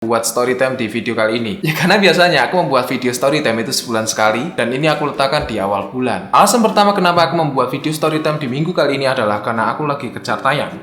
buat story time di video kali ini? Ya karena biasanya aku membuat video story time itu sebulan sekali, dan ini aku letakkan di awal bulan. Alasan pertama kenapa aku membuat video story time di minggu kali ini adalah karena aku lagi kejar tayang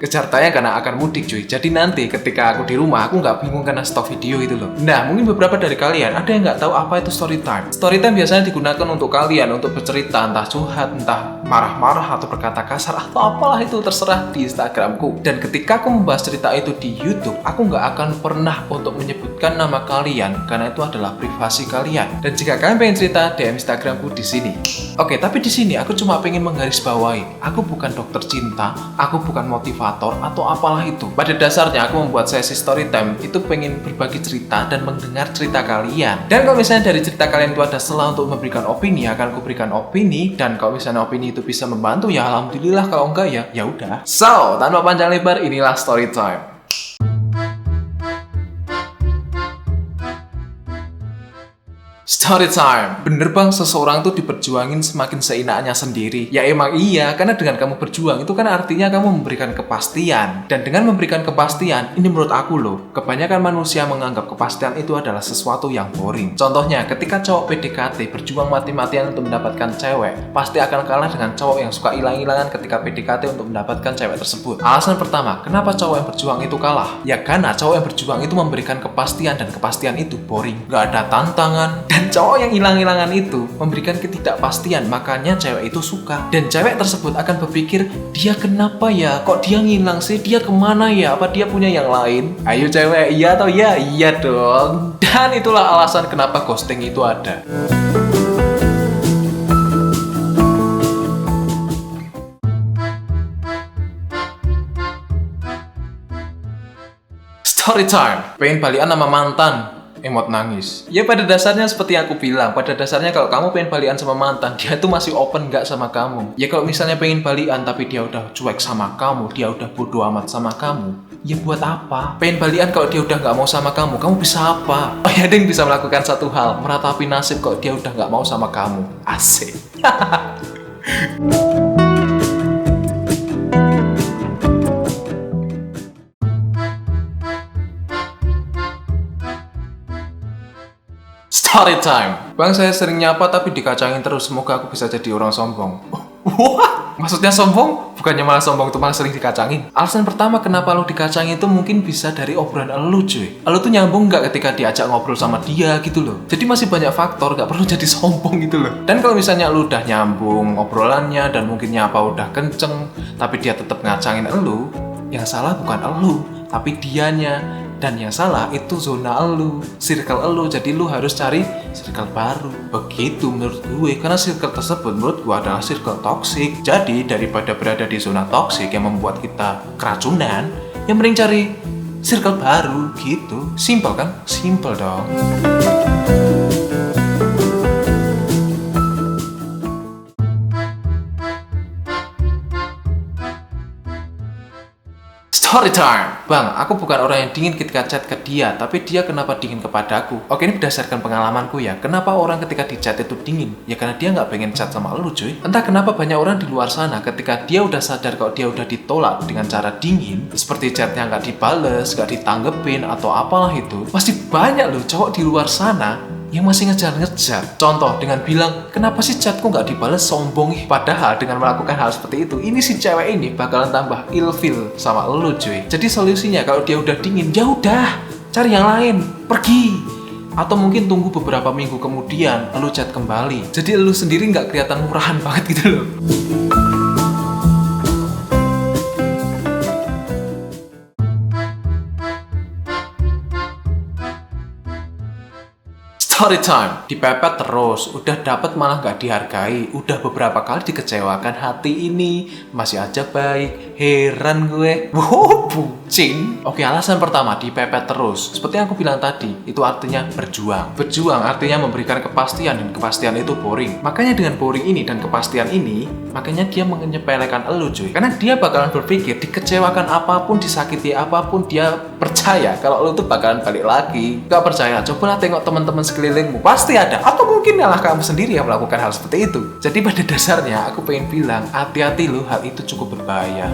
karena akan mudik cuy. Jadi nanti ketika aku di rumah aku nggak bingung karena stop video itu loh. Nah mungkin beberapa dari kalian ada yang nggak tahu apa itu story time. Story time biasanya digunakan untuk kalian untuk bercerita, entah curhat, entah marah-marah atau berkata kasar atau apalah itu, terserah di Instagramku. Dan ketika aku membahas cerita itu di YouTube, aku nggak akan pernah untuk menyebutkan nama kalian karena itu adalah privasi kalian. Dan jika kalian pengen cerita, DM Instagramku di sini. Oke, tapi di sini aku cuma pengen menggarisbawahi, aku bukan dokter cinta, aku bukan motivator atau apalah itu. Pada dasarnya aku membuat sesi story time itu pengen berbagi cerita dan mendengar cerita kalian. Dan kalau misalnya dari cerita kalian itu ada celah untuk memberikan opini, akan aku berikan opini. Dan kalau misalnya opini itu bisa membantu, ya alhamdulillah. Kalau enggak ya udah. So, tanpa panjang lebar, inilah story time. Story time. Bener bang, seseorang tuh diperjuangin semakin seenaknya sendiri. Ya emang iya, karena dengan kamu berjuang itu kan artinya kamu memberikan kepastian. Dan dengan memberikan kepastian, ini menurut aku loh, kebanyakan manusia menganggap kepastian itu adalah sesuatu yang boring. Contohnya, ketika cowok PDKT berjuang mati-matian untuk mendapatkan cewek, pasti akan kalah dengan cowok yang suka hilang-hilangan ketika PDKT untuk mendapatkan cewek tersebut. Alasan pertama, kenapa cowok yang berjuang itu kalah? Ya karena cowok yang berjuang itu memberikan kepastian, dan kepastian itu boring. Gak ada tantangan. Dan cowok yang hilang-hilangan itu memberikan ketidakpastian, makanya cewek itu suka. Dan cewek tersebut akan berpikir, dia kenapa ya? Kok dia ngilang sih? Dia kemana ya? Apa dia punya yang lain? Ayo cewek, iya atau ya? Iya dong. Dan itulah alasan kenapa ghosting itu ada. Story time. Pengen balikan sama mantan, emot nangis. Ya pada dasarnya seperti yang aku bilang, pada dasarnya kalau kamu pengen balikan sama mantan, dia tuh masih open nggak sama kamu. Ya kalau misalnya pengen balikan tapi dia udah cuek sama kamu, dia udah bodo amat sama kamu, ya buat apa? Pengen balikan kalau dia udah nggak mau sama kamu, kamu bisa apa? Oh ya, Ding bisa melakukan satu hal, meratapi nasib kalau dia udah nggak mau sama kamu. Asik. Story time. Bang, saya sering nyapa tapi dikacangin terus. Semoga aku bisa jadi orang sombong. Wah, maksudnya sombong? Bukannya malah sombong tuh malah sering dikacangin. Alasan pertama kenapa lu dikacangin itu mungkin bisa dari obrolan elu cuy. Elu tuh nyambung nggak ketika diajak ngobrol sama dia gitu loh. Jadi masih banyak faktor, nggak perlu jadi sombong gitu loh. Dan kalau misalnya lu udah nyambung obrolannya dan mungkin nyapa udah kenceng, tapi dia tetap ngacangin elu, yang salah bukan elu, tapi dianya. Dan yang salah itu zona elu, circle elu. Jadi lu harus cari circle baru. Begitu menurut gue, karena circle tersebut menurut gue adalah circle toxic. Jadi daripada berada di zona toxic yang membuat kita keracunan, yang mending cari circle baru gitu. Simple kan? Simple dong. Story time. Bang, aku bukan orang yang dingin ketika chat ke dia, tapi dia kenapa dingin kepadaku? Oke, ini berdasarkan pengalamanku ya. Kenapa orang ketika di chat itu dingin? Ya karena dia nggak pengen chat sama lu cuy. Entah kenapa banyak orang di luar sana ketika dia udah sadar kalau dia udah ditolak dengan cara dingin, seperti chatnya nggak dibales, nggak ditanggepin atau apalah itu, masih banyak loh cowok di luar sana yang masih ngejar-ngejar. Contoh dengan bilang, kenapa sih chatku nggak dibales, sombong ih. Padahal dengan melakukan hal seperti itu, ini si cewek ini bakalan tambah ilfil sama lu cuy. Jadi solusinya kalau dia udah dingin, ya udah cari yang lain, pergi. Atau mungkin tunggu beberapa minggu kemudian lu chat kembali. Jadi lu sendiri nggak kelihatan murahan banget gitu loh. Story time. Dipepet terus, udah dapet malah nggak dihargai, udah beberapa kali dikecewakan, hati ini masih aja baik, heran gue. Wow, bucin. Oke, alasan pertama dipepet terus, seperti yang aku bilang tadi, itu artinya berjuang. Berjuang artinya memberikan kepastian, dan kepastian itu boring. Makanya dengan boring ini dan kepastian ini, makanya dia menyepelekan elu cuy. Karena dia bakalan berpikir dikecewakan apapun, disakiti apapun, dia percaya kalau lu tuh bakalan balik lagi. Gak percaya? Cobalah tengok teman-teman sekelilingmu, pasti ada. Atau mungkin malah kamu sendiri yang melakukan hal seperti itu. Jadi pada dasarnya aku pengen bilang, hati-hati lu, hal itu cukup berbahaya.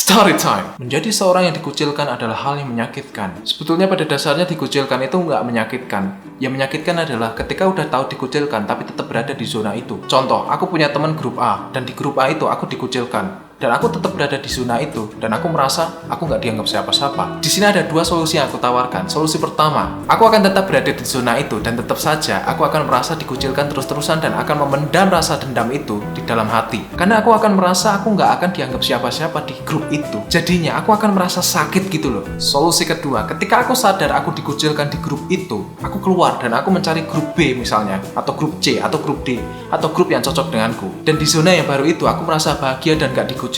Story time. Menjadi seorang yang dikucilkan adalah hal yang menyakitkan. Sebetulnya pada dasarnya dikucilkan itu nggak menyakitkan. Yang menyakitkan adalah ketika udah tahu dikucilkan tapi tetap berada di zona itu. Contoh, aku punya teman grup A dan di grup A itu aku dikucilkan. Dan aku tetap berada di zona itu dan aku merasa aku nggak dianggap siapa-siapa. Di sini ada dua solusi yang aku tawarkan. Solusi pertama, aku akan tetap berada di zona itu dan tetap saja aku akan merasa dikucilkan terus-terusan dan akan memendam rasa dendam itu di dalam hati. Karena aku akan merasa aku nggak akan dianggap siapa-siapa di grup itu. Jadinya aku akan merasa sakit gitu loh. Solusi kedua, ketika aku sadar aku dikucilkan di grup itu, aku keluar dan aku mencari grup B misalnya, atau grup C, atau grup D, atau grup yang cocok denganku. Dan di zona yang baru itu aku merasa bahagia dan gak dikucilkan.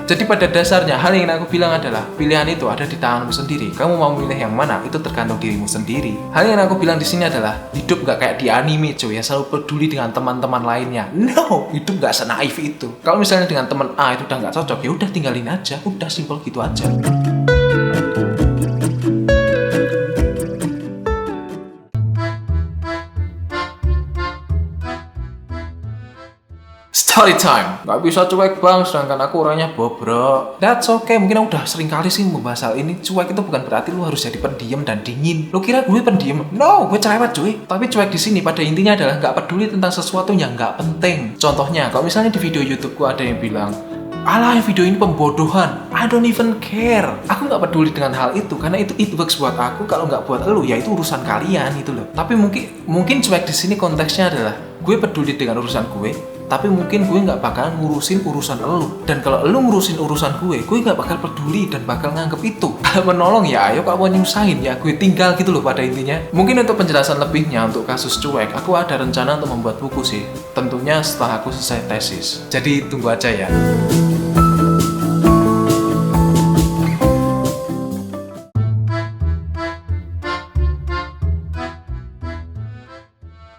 Jadi pada dasarnya hal yang aku bilang adalah pilihan itu ada di tanganmu sendiri. Kamu mau milih yang mana itu tergantung dirimu sendiri. Hal yang aku bilang di sini adalah hidup gak kayak di anime cuy, yang selalu peduli dengan teman-teman lainnya. No, hidup gak senaif itu. Kalau misalnya dengan teman A itu udah gak cocok, ya udah tinggalin aja. Udah simpel gitu aja. Story time. Gak bisa cuek bang, sedangkan aku orangnya bobrok. That's okay, mungkin aku udah sering kali sih membahas hal ini. Cuek itu bukan berarti lu harus jadi pendiam dan dingin. Lu kira gue pendiam? No, gue cerewet cuy. Tapi cuek di sini pada intinya adalah gak peduli tentang sesuatu yang gak penting. Contohnya, kalau misalnya di video YouTube gue ada yang bilang, alah, video ini pembodohan. I don't even care. Aku nggak peduli dengan hal itu karena itu works buat aku. Kalau nggak buat elu, ya itu urusan kalian gitu loh. Tapi mungkin cuek di sini konteksnya adalah gue peduli dengan urusan gue, tapi mungkin gue nggak bakalan ngurusin urusan elu. Dan kalau elu ngurusin urusan gue nggak bakal peduli dan bakal nganggep itu menolong. Ya ayo, kalau mau nyusahin ya gue tinggal gitu loh pada intinya. Mungkin untuk penjelasan lebihnya untuk kasus cuek, aku ada rencana untuk membuat buku sih. Tentunya setelah aku selesai tesis. Jadi tunggu aja ya.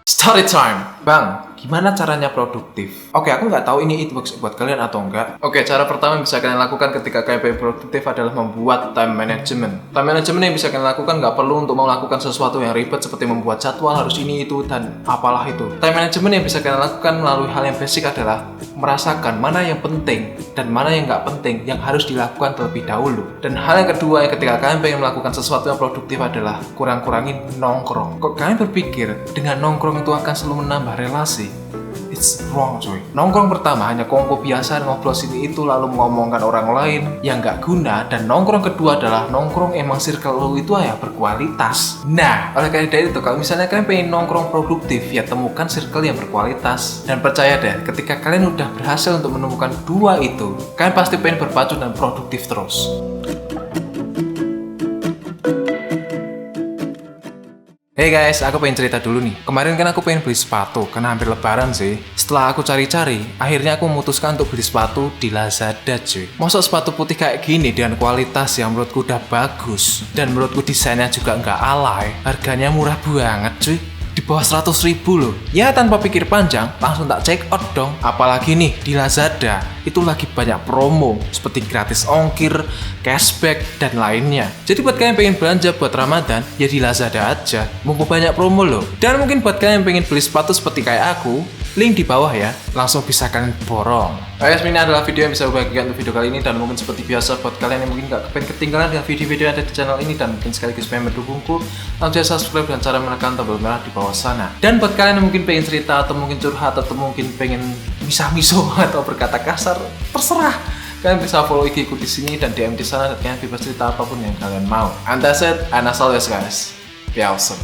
Story time. Bang, gimana caranya produktif? Oke, aku nggak tahu ini works buat kalian atau enggak. Oke, cara pertama yang bisa kalian lakukan ketika kalian pengen produktif adalah membuat time management. Time management yang bisa kalian lakukan nggak perlu untuk melakukan sesuatu yang ribet seperti membuat jadwal harus ini itu dan apalah itu. Time management yang bisa kalian lakukan melalui hal yang basic adalah merasakan mana yang penting dan mana yang nggak penting yang harus dilakukan terlebih dahulu. Dan hal yang kedua yang ketika kalian pengen melakukan sesuatu yang produktif adalah kurang-kurangin nongkrong. Kok kalian berpikir dengan nongkrong itu akan selalu menambah relasi? It's wrong coy. Nongkrong pertama hanya kongko biasa ngobrol sini itu lalu mengomongkan orang lain yang gak guna. Dan nongkrong kedua adalah nongkrong emang circle lo itu ya berkualitas. Nah, oleh karena itu kalau misalnya kalian pengen nongkrong produktif, ya temukan circle yang berkualitas. Dan percaya deh, ketika kalian udah berhasil untuk menemukan dua itu, kalian pasti pengen berpacu dan produktif terus. Hey guys, aku pengen cerita dulu nih. Kemarin kan aku pengen beli sepatu, karena hampir lebaran sih. Setelah aku cari-cari, akhirnya aku memutuskan untuk beli sepatu di Lazada cuy. Masa sepatu putih kayak gini dengan kualitas yang menurutku udah bagus, dan menurutku desainnya juga nggak alay, harganya murah banget cuy. Di bawah 100.000 loh. Ya tanpa pikir panjang, langsung tak check out dong. Apalagi nih di Lazada, itu lagi banyak promo seperti gratis ongkir, cashback, dan lainnya. Jadi buat kalian yang pengen belanja buat Ramadan, ya di Lazada aja. Mumpung banyak promo loh. Dan mungkin buat kalian yang pengen beli sepatu seperti kayak aku, link di bawah ya, langsung bisa kalian borong. Guys, ini adalah video yang bisa bagikan untuk video kali ini. Dan mungkin seperti biasa buat kalian yang mungkin gak kepengen ketinggalan dengan video-video yang ada di channel ini dan mungkin sekaligus pengen mendukungku, langsung subscribe dan cara menekan tombol merah di bawah sana. Dan buat kalian yang mungkin pengen cerita atau mungkin curhat atau mungkin pengen misah-miso atau berkata kasar, terserah. Kalian bisa follow IG ku di sini dan DM di sana dan kalian bebas cerita apapun yang kalian mau. And that's it, and as always guys, be awesome.